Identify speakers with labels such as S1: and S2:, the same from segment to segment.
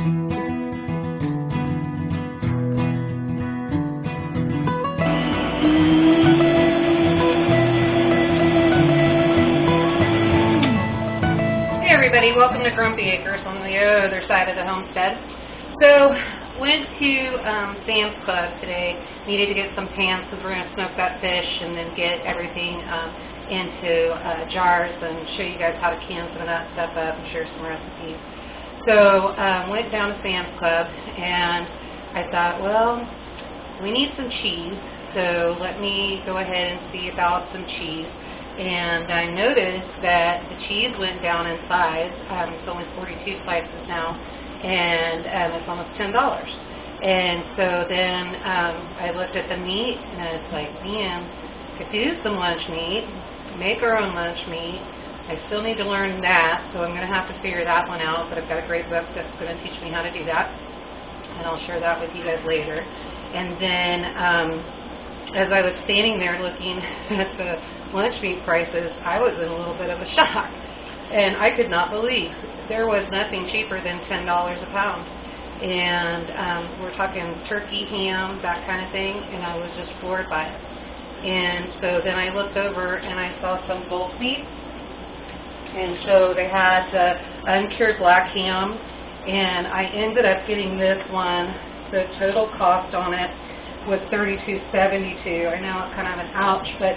S1: Hey everybody, welcome to Grumpy Acres on the other side of the homestead. So, went to Sam's Club today. Needed to get some pans because we're going to smoke that fish and then get everything into jars and show you guys how to can some of that stuff up and share some recipes. So, went down to Sam's Club and I thought, well, we need some cheese, so let me go ahead and see about some cheese. And I noticed that the cheese went down in size. It's only 42 slices now, and it's almost $10. And so then I looked at the meat, and it's like, man, could do some lunch meat, make our own lunch meat. I still need to learn that, so I'm going to have to figure that one out, but I've got a great book that's going to teach me how to do that, and I'll share that with you guys later. And then as I was standing there looking at the lunch meat prices, I was in a little bit of a shock, and I could not believe there was nothing cheaper than $10 a pound. And we're talking turkey, ham, that kind of thing, and I was just floored by it. And so then I looked over and I saw some bulk meat, and so they had the uncured black ham, and I ended up getting this one. The total cost on it was $32.72. I know it's kind of an ouch, but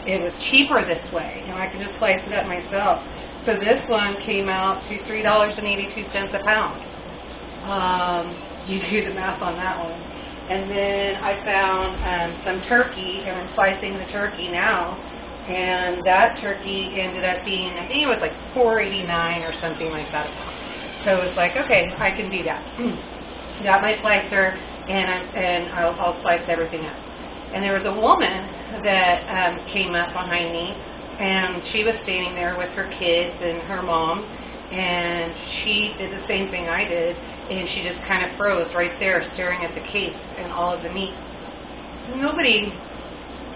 S1: it was cheaper this way, and I could just slice it up myself. So this one came out to $3.82 a pound. You do the math on that one. And then I found some turkey, and I'm slicing the turkey now, and that turkey ended up being, I think it was like $4.89 or something like that a pound. So it's like, okay, I can do that. Got my slicer, and I'll slice everything up. And there was a woman that came up behind me, and she was standing there with her kids and her mom, and she did the same thing I did, and she just kind of froze right there staring at the case and all of the meat. Nobody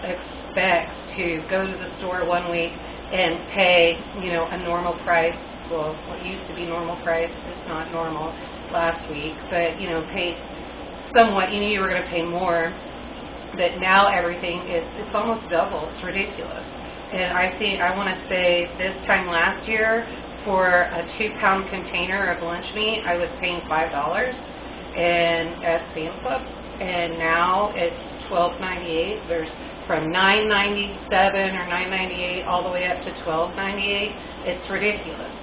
S1: expects to go to the store one week and pay, a normal price. Well, what used to be normal price is not normal last week, but, pay somewhat. You knew you were going to pay more, but now everything it's almost double. It's ridiculous. And I want to say this time last year, for a 2-pound container of lunch meat, I was paying $5 and at Sam's Club, and now it's $12.98. There's from $9.97 or $9.98 all the way up to $12.98. It's ridiculous.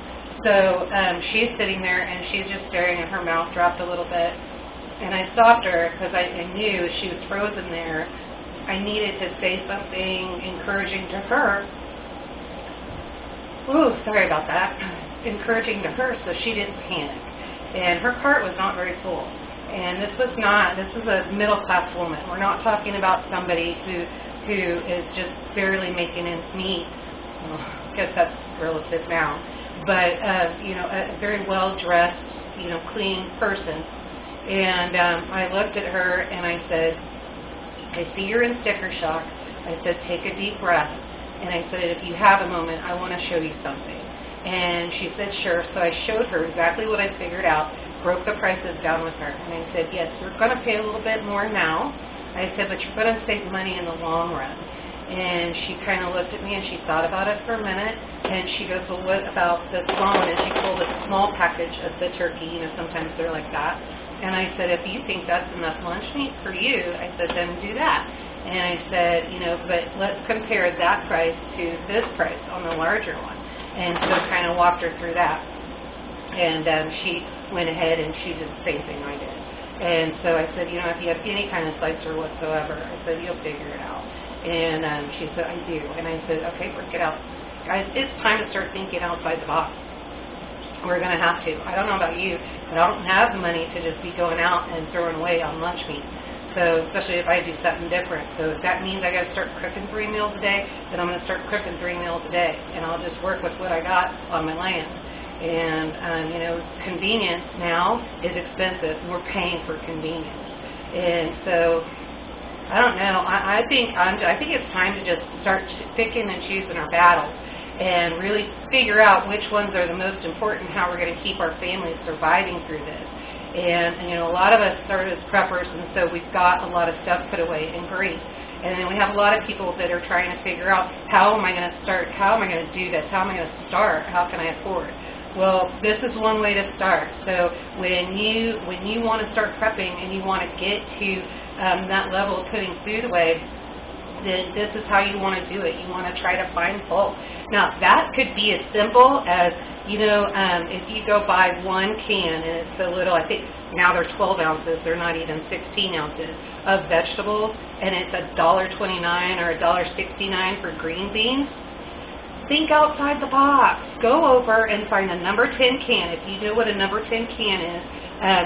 S1: So she's sitting there and she's just staring, and her mouth dropped a little bit. And I stopped her because I knew she was frozen there. I needed to say something encouraging to her. Ooh, sorry about that. Encouraging to her so she didn't panic. And her cart was not very full. And this is a middle-class woman. We're not talking about somebody who is just barely making ends meet. Well, I guess that's relative now. But, a very well-dressed, clean person. And I looked at her and I said, I see you're in sticker shock. I said, take a deep breath. And I said, if you have a moment, I want to show you something. And she said, sure. So I showed her exactly what I figured out, broke the prices down with her. And I said, yes, you're going to pay a little bit more now. I said, but you're going to save money in the long run. And she kind of looked at me and she thought about it for a minute. And she goes, well, what about the small one? And she pulled a small package of the turkey. Sometimes they're like that. And I said, if you think that's enough lunch meat for you, I said, then do that. And I said, but let's compare that price to this price on the larger one. And so I kind of walked her through that. And she went ahead and she did the same thing I did. And so I said, if you have any kind of slicer whatsoever, I said, you'll figure it out. And she said, I do. And I said, okay, work it out. Guys, it's time to start thinking outside the box. We're going to have to. I don't know about you, but I don't have the money to just be going out and throwing away on lunch meat. So, especially if I do something different. So if that means I got to start cooking 3 meals a day, then I'm going to start cooking 3 meals a day. And I'll just work with what I got on my land. And, convenience now is expensive. We're paying for convenience. And so, I don't know. I think it's time to just start picking and choosing our battles. and really figure out which ones are the most important, how we're going to keep our families surviving through this. And you know, a lot of us started as preppers, and so we've got a lot of stuff put away, and great. And then we have a lot of people that are trying to figure out, how am I going to start? How am I going to do this? How am I going to start? How can I afford? Well, this is one way to start. So when you want to start prepping and you want to get to that level of putting food away, then this is how you want to do it. You want to try to find bulk. Now, that could be as simple as, you know, if you go buy one can, and it's a little, I think now they're 12 ounces, they're not even 16 ounces, of vegetables, and it's $1.29 or $1.69 for green beans. Think outside the box. Go over and find a number 10 can. If you know what a number 10 can is,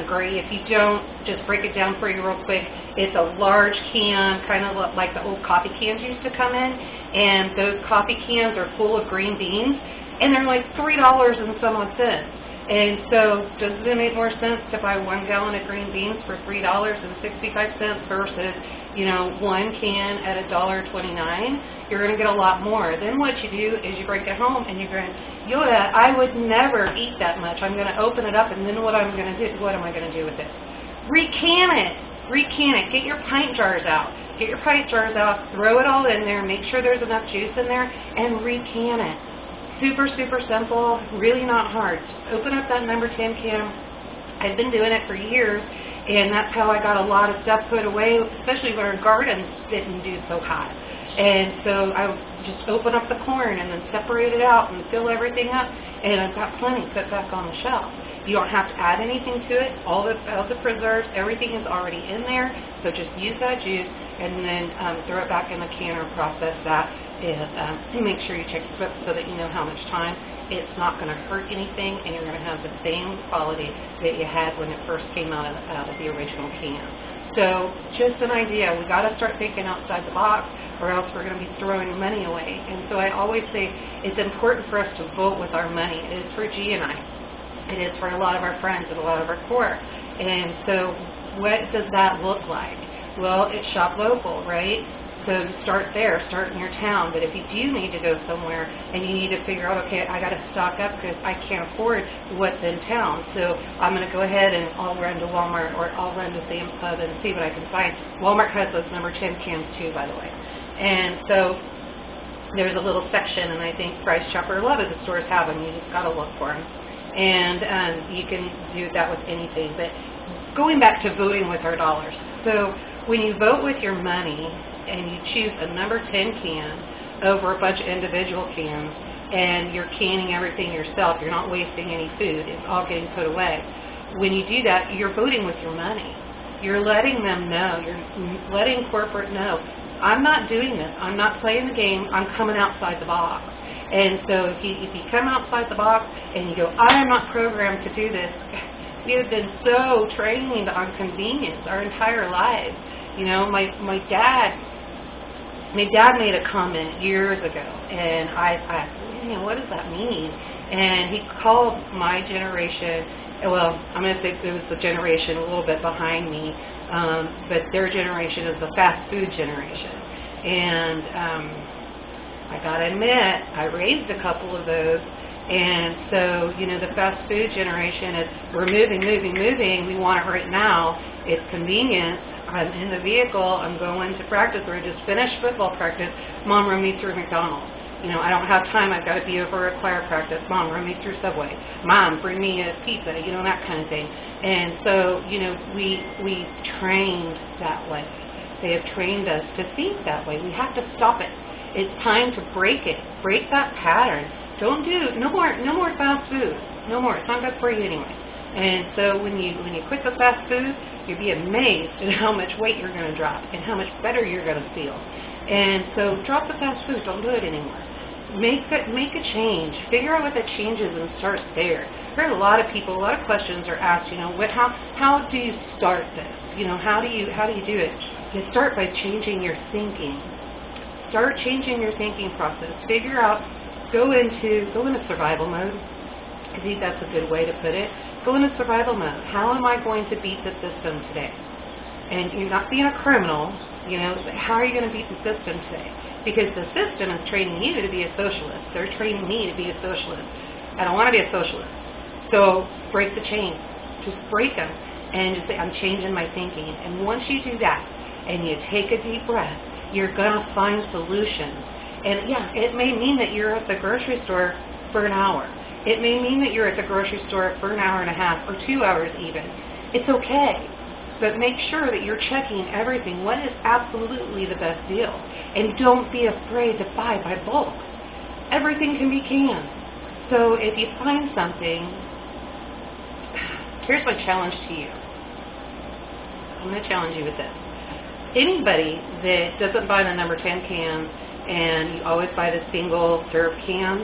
S1: great. If you don't, just break it down for you real quick. It's a large can, kind of like the old coffee cans used to come in, and those coffee cans are full of green beans, and they're like $3 and some odd cents. And so, does it make more sense to buy 1 gallon of green beans for $3.65 versus, you know, one can at $1.29? You're going to get a lot more. Then what you do is you bring it home and you're going, Yoda, I would never eat that much. I'm going to open it up, and then what am I going to do with it? Recan it. Recan it. Get your pint jars out. Get your pint jars out. Throw it all in there. Make sure there's enough juice in there, and recan it. Super, super simple, really not hard. Just open up that number 10 can. I've been doing it for years, and that's how I got a lot of stuff put away, especially when our gardens didn't do so hot. And so I would just open up the corn and then separate it out and fill everything up, and I've got plenty put back on the shelf. You don't have to add anything to it. All the preserves, everything is already in there, so just use that juice and then throw it back in the can or process that. And make sure you check your book so that you know how much time. It's not going to hurt anything, and you're going to have the same quality that you had when it first came out of the original can. So just an idea. We've got to start thinking outside the box, or else we're going to be throwing money away. And so I always say it's important for us to vote with our money. It is for G and I. It is for a lot of our friends and a lot of our core. And so what does that look like? Well, it's shop local, right? So start there, start in your town. But if you do need to go somewhere and you need to figure out, okay, I got to stock up because I can't afford what's in town. So I'm going to go ahead and I'll run to Walmart, or I'll run to Sam's Club and see what I can find. Walmart has those number 10 cans too, by the way. And so there's a little section, and I think Price Chopper, a lot of the stores have them. You just got to look for them. And you can do that with anything. But going back to voting with our dollars. So when you vote with your money, and you choose a number 10 can over a bunch of individual cans, and you're canning everything yourself, you're not wasting any food, it's all getting put away. When you do that, you're voting with your money. You're letting them know, you're letting corporate know, I'm not doing this, I'm not playing the game, I'm coming outside the box. And so if you come outside the box and you go, I am not programmed to do this, we have been so trained on convenience our entire lives. You know, my dad made a comment years ago, and I asked, what does that mean? And he called my generation, well, I'm going to say it was the generation a little bit behind me, but their generation is the fast food generation. And I got to admit, I raised a couple of those. And so, the fast food generation is, we're moving, we want it right now, it's convenient, I'm in the vehicle, I'm going to practice, or I just finished football practice, Mom, run me through McDonald's. I don't have time, I've got to be over at choir practice, Mom, run me through Subway, Mom, bring me a pizza, that kind of thing. And so, we trained that way. They have trained us to think that way. We have to stop it. It's time to break it, break that pattern. Don't do, no more fast food, no more, it's not good for you anyway. And so when you quit the fast food, you'll be amazed at how much weight you're going to drop and how much better you're going to feel. And so drop the fast food, don't do it anymore. Make a change, figure out what the change is and start there. I've heard a lot of people, a lot of questions are asked, how do you start this? How do you do it? You start by changing your thinking. Start changing your thinking process. Figure out, go into survival mode. I think that's a good way to put it. Go into survival mode. How am I going to beat the system today? And you're not being a criminal, but how are you going to beat the system today? because the system is training you to be a socialist. They're training me to be a socialist. I don't want to be a socialist. So break the chains. Just break them and just say, I'm changing my thinking. And once you do that and you take a deep breath, you're going to find solutions. And yeah, it may mean that you're at the grocery store for an hour. It may mean that you're at the grocery store for an hour and a half or 2 hours even. It's okay. But make sure that you're checking everything. What is absolutely the best deal? And don't be afraid to buy by bulk. Everything can be canned. So if you find something, here's my challenge to you. I'm going to challenge you with this. Anybody that doesn't buy the number 10 cans and you always buy the single serve cans,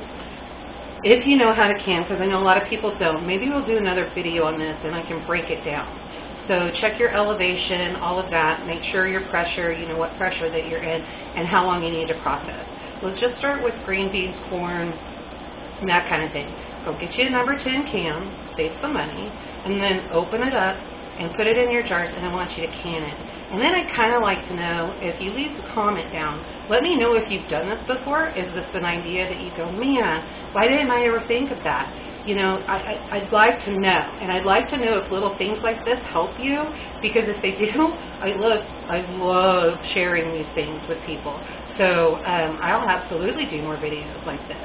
S1: if you know how to can, because I know a lot of people don't, maybe we'll do another video on this and I can break it down. So check your elevation, all of that, make sure your pressure, you know what pressure that you're in, and how long you need to process. Let's just start with green beans, corn, and that kind of thing. Go get you a number 10 can, save some money, and then open it up and put it in your jars, and I want you to can it. And then I'd kind of like to know, if you leave a comment down, let me know if you've done this before. Is this an idea that you go, man, why didn't I ever think of that? You know, I'd like to know, and I'd like to know if little things like this help you, because if they do, I love sharing these things with people. So I'll absolutely do more videos like this.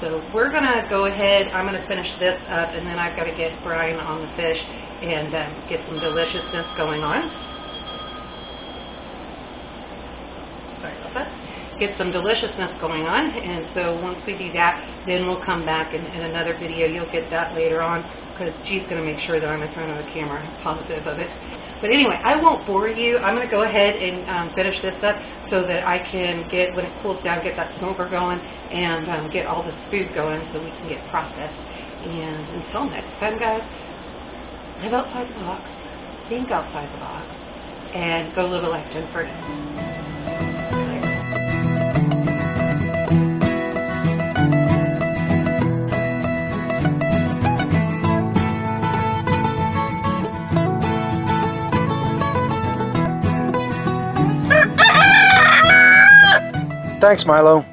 S1: So we're going to go ahead, I'm going to finish this up, and then I've got to get brine on the fish and get some deliciousness going on. Sorry about that. Get some deliciousness going on, and so once we do that, then we'll come back in another video. You'll get that later on, because G's going to make sure that I'm in front of the camera, positive of it. But anyway, I won't bore you. I'm going to go ahead and finish this up so that I can get, when it cools down, get that smoker going and get all this food going so we can get processed. And until next time, guys, live outside the box, think outside the box, and go live a life free.
S2: Thanks, Milo.